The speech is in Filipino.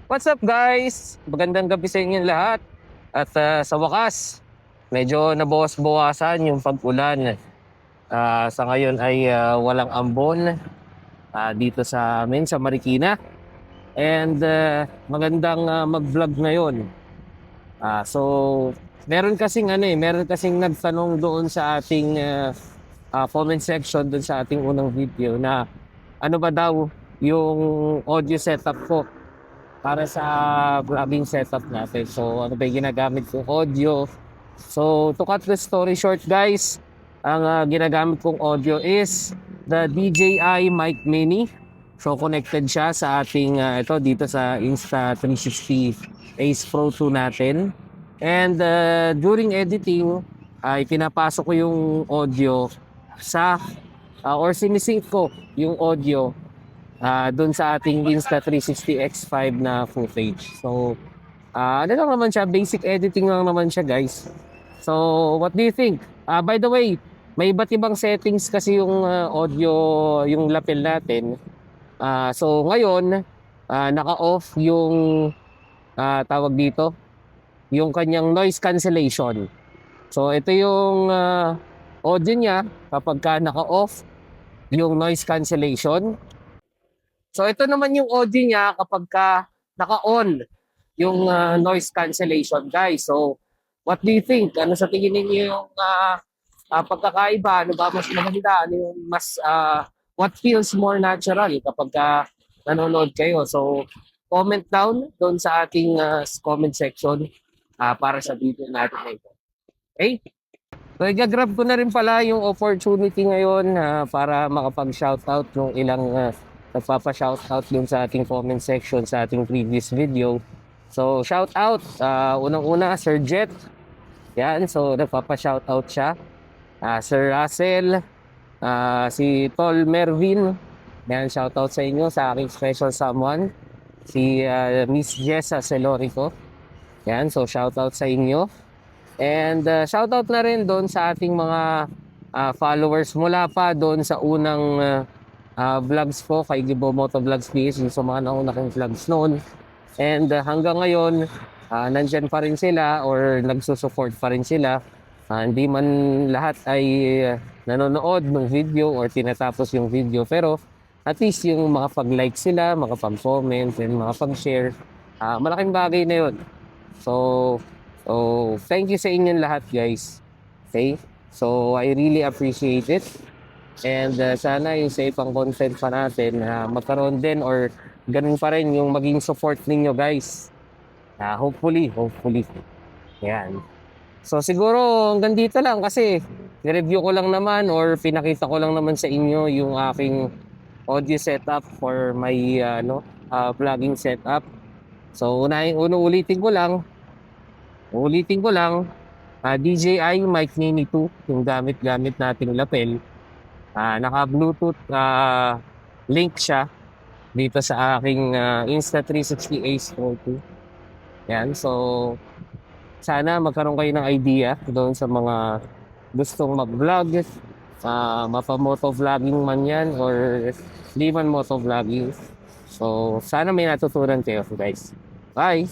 What's up guys? Magandang gabi sa inyo lahat. At sa wakas, medyo nabawas-bawasan yung pag-ulan. Sa ngayon ay walang ambon dito sa amin sa Marikina. And magandang mag-vlog ngayon. So meron kasing nagtanong doon sa ating comment section doon sa ating unang video na ano ba daw yung audio setup ko para sa vlogging setup natin. So, ano ba yung ginagamit kong audio? So, to cut the story short, guys, ang ginagamit kong audio is the DJI Mic Mini. So, connected siya sa ating, ito, dito sa Insta360 Ace Pro 2 natin. And during editing, ay pinapasok ko yung audio sa, or sinisync ko yung audio doon sa ating Insta360 X5 na footage. So, ano lang naman siya, basic editing lang naman siya, guys. So, what do you think? By the way, may iba't ibang settings kasi yung audio, yung lapel natin. So, ngayon, naka-off yung tawag dito, yung kanyang noise cancellation. So, ito yung audio niya kapag ka naka-off yung noise cancellation. So ito naman yung audio niya kapag ka naka-on yung noise cancellation, guys. So what do you think? Ano sa tingin niyo yung pagkakaiba? Ano ba mas maganda? Ano yung mas what feels more natural kapag ka nanonood kayo? So comment down doon sa ating comment section para sa video natin na ito. Okay? So i-grab ko na rin pala yung opportunity ngayon para makapag-shoutout yung ilang nagpapa-shoutout dun sa ating comment section sa ating previous video. So, shoutout. Unang-una, Sir Jet. Yan, so nagpapa-shoutout siya. Sir Russell, si Tol Mervin. Yan, shoutout sa inyo, sa aking special someone. Si Miss Jessa Celorico. Yan, so shoutout sa inyo. And shoutout na rin doon sa ating mga followers mula pa doon sa unang vlogs ko kay Gibo Moto Vlogs PH, yung sa mga nauna kong vlogs noon. And hanggang ngayon, nandyan pa rin sila or nagsusupport pa rin sila. Hindi man lahat ay nanonood ng video or tinatapos yung video, pero at least yung makapag-like sila, makapag-comment, and makapag-share, malaking bagay na yun. So, thank you sa inyong lahat, guys. Okay? So, I really appreciate it. And sana yung sa ibang content pa natin magkaroon din or ganun pa rin yung maging support ninyo, guys. Hopefully. Yan. So siguro hanggang dito lang kasi i-review ko lang naman or pinakita ko lang naman sa inyo yung aking audio setup for my vlogging setup. So ulitin ko lang. DJI Mic Mini 2 yung gamit nating lapel. Naka-Bluetooth link siya dito sa aking Insta360 Ace Pro 2. Yan, so sana magkaroon kayo ng idea doon sa mga gustong mag-vlog, mapa-motovlogging man yan or di man motovlogging. So sana may natutunan kayo, guys. Bye!